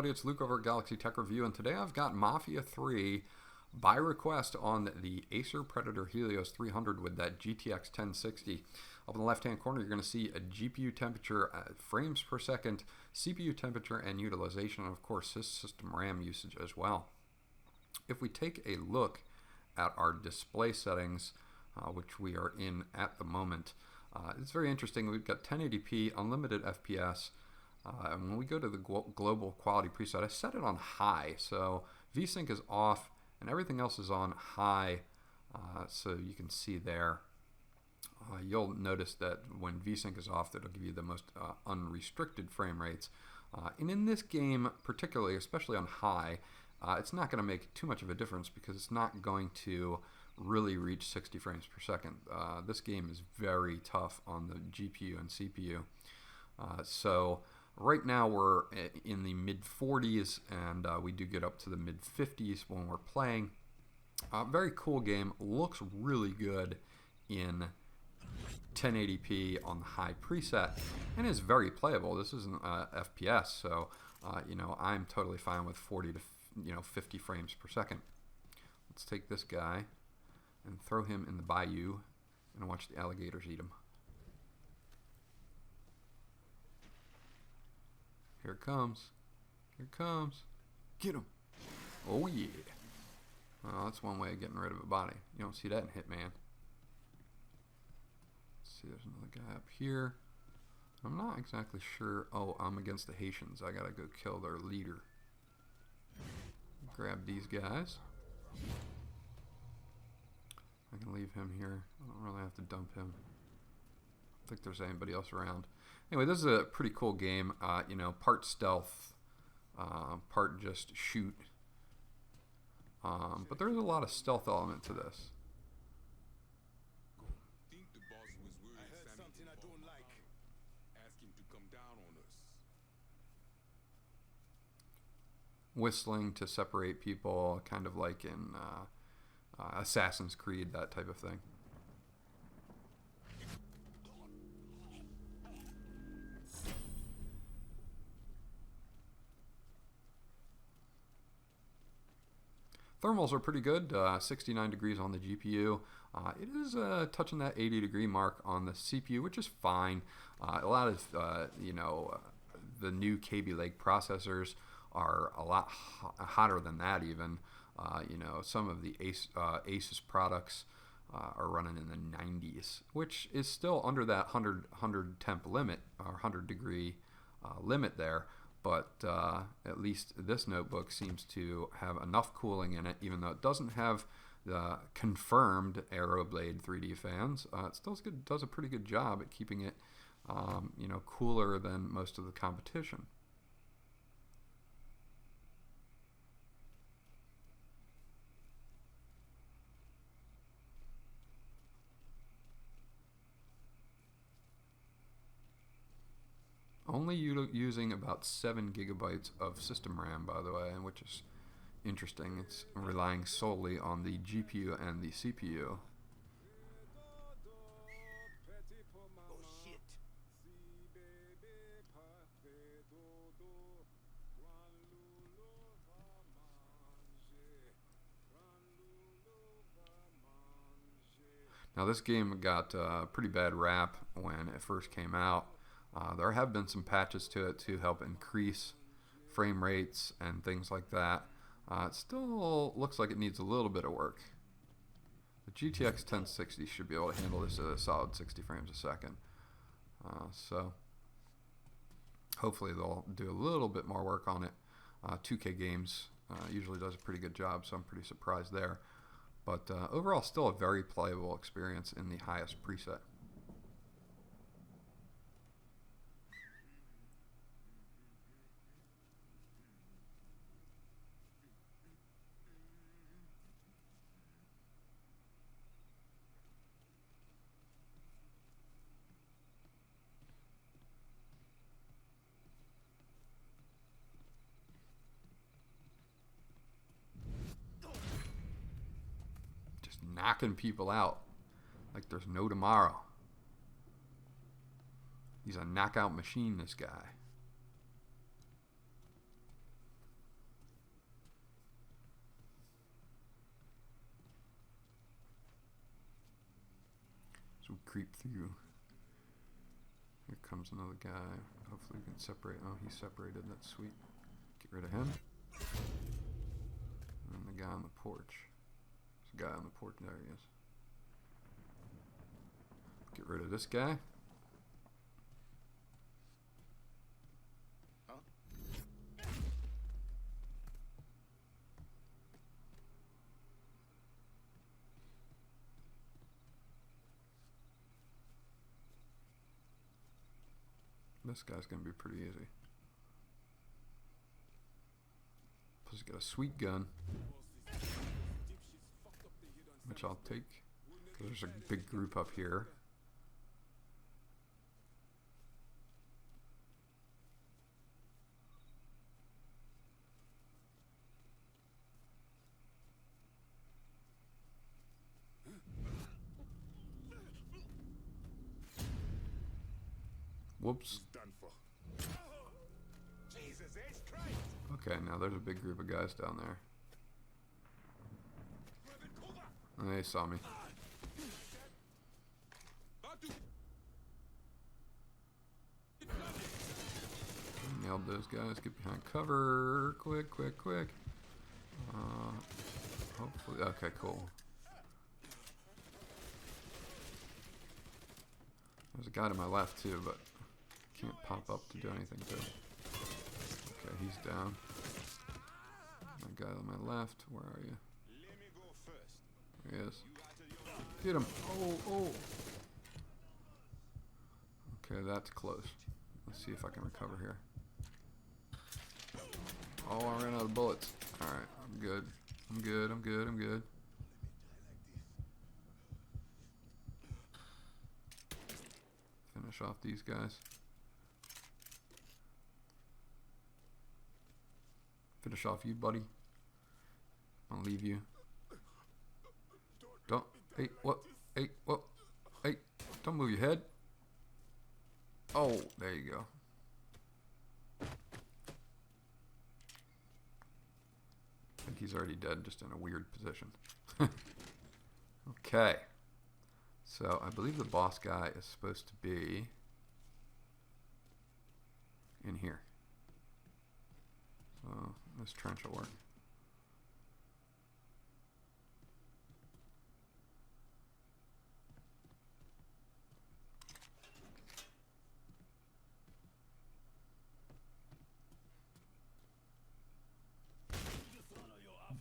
everybody, it's Luke over at Galaxy Tech Review, and today I've got Mafia 3 by request on the Acer Predator Helios 300 with that GTX 1060. Up in the left-hand corner, you're going to see a GPU temperature, frames per second, CPU temperature, and utilization, and of course, system RAM usage as well. If we take a look at our display settings, which we are in at the moment, it's very interesting. We've got 1080p, unlimited FPS. And when we go to the global quality preset, I set it on high, so VSync is off and everything else is on high, so you can see there. You'll notice that when VSync is off, that'll give you the most unrestricted frame rates. And in this game particularly, especially on high, it's not going to make too much of a difference because it's not going to really reach 60 frames per second. This game is very tough on the GPU and CPU. So right now we're in the mid 40s, and we do get up to the mid 50s when we're playing. Very cool game, looks really good in 1080p on the high preset, and is very playable. This isn't FPS, so you know, I'm totally fine with 40 to 50 frames per second. Let's take this guy and throw him in the bayou and watch the alligators eat him. Here it comes. Here it comes. Get him. Oh yeah. Well, that's one way of getting rid of a body. You don't see that in Hitman. Let's see, there's another guy up here. I'm not exactly sure. Oh, I'm against the Haitians. I gotta go kill their leader. Grab these guys. I can leave him here. I don't really have to dump him. I don't think there's anybody else around. Anyway, this is a pretty cool game. You know, part stealth, part just shoot. But there's a lot of stealth element to this. Whistling to separate people, kind of like in Assassin's Creed, that type of thing. Thermals are pretty good, 69 degrees on the GPU. It is touching that 80 degree mark on the CPU, which is fine. A lot of, the new Kaby Lake processors are a lot hotter than that even. Some of the Asus products are running in the 90s, which is still under that 100 temp limit, or 100 degree limit there. But at least this notebook seems to have enough cooling in it, even though it doesn't have the confirmed Aeroblade 3D fans. It still does a pretty good job at keeping it, cooler than most of the competition. Only using about 7 gigabytes of system RAM, by the way, which is interesting. It's relying solely on the GPU and the CPU. Now this game got a pretty bad rap when it first came out. There have been some patches to it to help increase frame rates and things like that. It still looks like it needs a little bit of work. The GTX 1060 should be able to handle this at a solid 60 frames a second. So hopefully they'll do a little bit more work on it. 2K Games usually does a pretty good job, so I'm pretty surprised there. But overall, still a very playable experience in the highest preset. Knocking people out like there's no tomorrow. He's a knockout machine, this guy. So we creep through. Here comes another guy. Hopefully we can separate. Oh, he's separated. That's sweet. Get rid of him. And then the guy on the porch. There's a guy on the porch. There he is. Get rid of this guy. This guy's gonna be pretty easy. Plus, he's got a sweet gun, which I'll take. There's a big group up here. Whoops. Okay, now there's a big group of guys down there. And they saw me. Nailed those guys. Get behind cover. Quick, quick, quick. Hopefully. Okay, cool. There's a guy to my left too, but can't pop up to do anything to him. Okay, he's down. My guy on my left, where are you? There he is. Get him! Oh, oh! Okay, that's close. Let's see if I can recover here. Oh, I ran out of bullets. Alright, I'm good. I'm good, I'm good, I'm good. Finish off these guys. Finish off you, buddy. I'll leave you. Don't. Hey, what? Hey, what? Hey, don't move your head. Oh, there you go. I think he's already dead, just in a weird position. Okay. So, I believe the boss guy is supposed to be in here. So, this trench will work.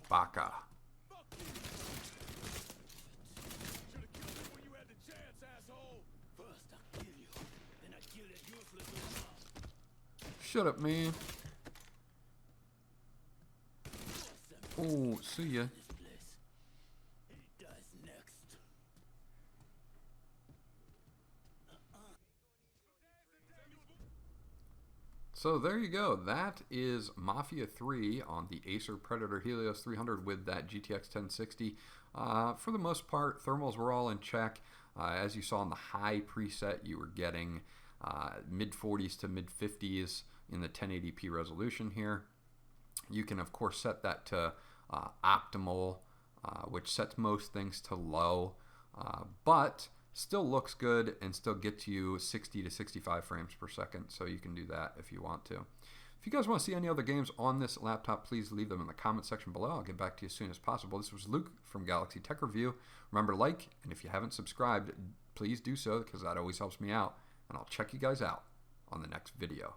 Baka. Shut up, man. Oh, see ya. So there you go. That is Mafia 3 on the Acer Predator Helios 300 with that GTX 1060. For the most part, thermals were all in check. As you saw in the high preset, you were getting mid 40s to mid 50s in the 1080p resolution here. You can, of course, set that to optimal, which sets most things to low, but still looks good and still gets you 60 to 65 frames per second, so you can do that if you want to. If you guys want to see any other games on this laptop, please leave them in the comment section below. I'll get back to you as soon as possible. This was Luke from Galaxy Tech Review. Remember to like, and if you haven't subscribed, please do so because that always helps me out. And I'll check you guys out on the next video.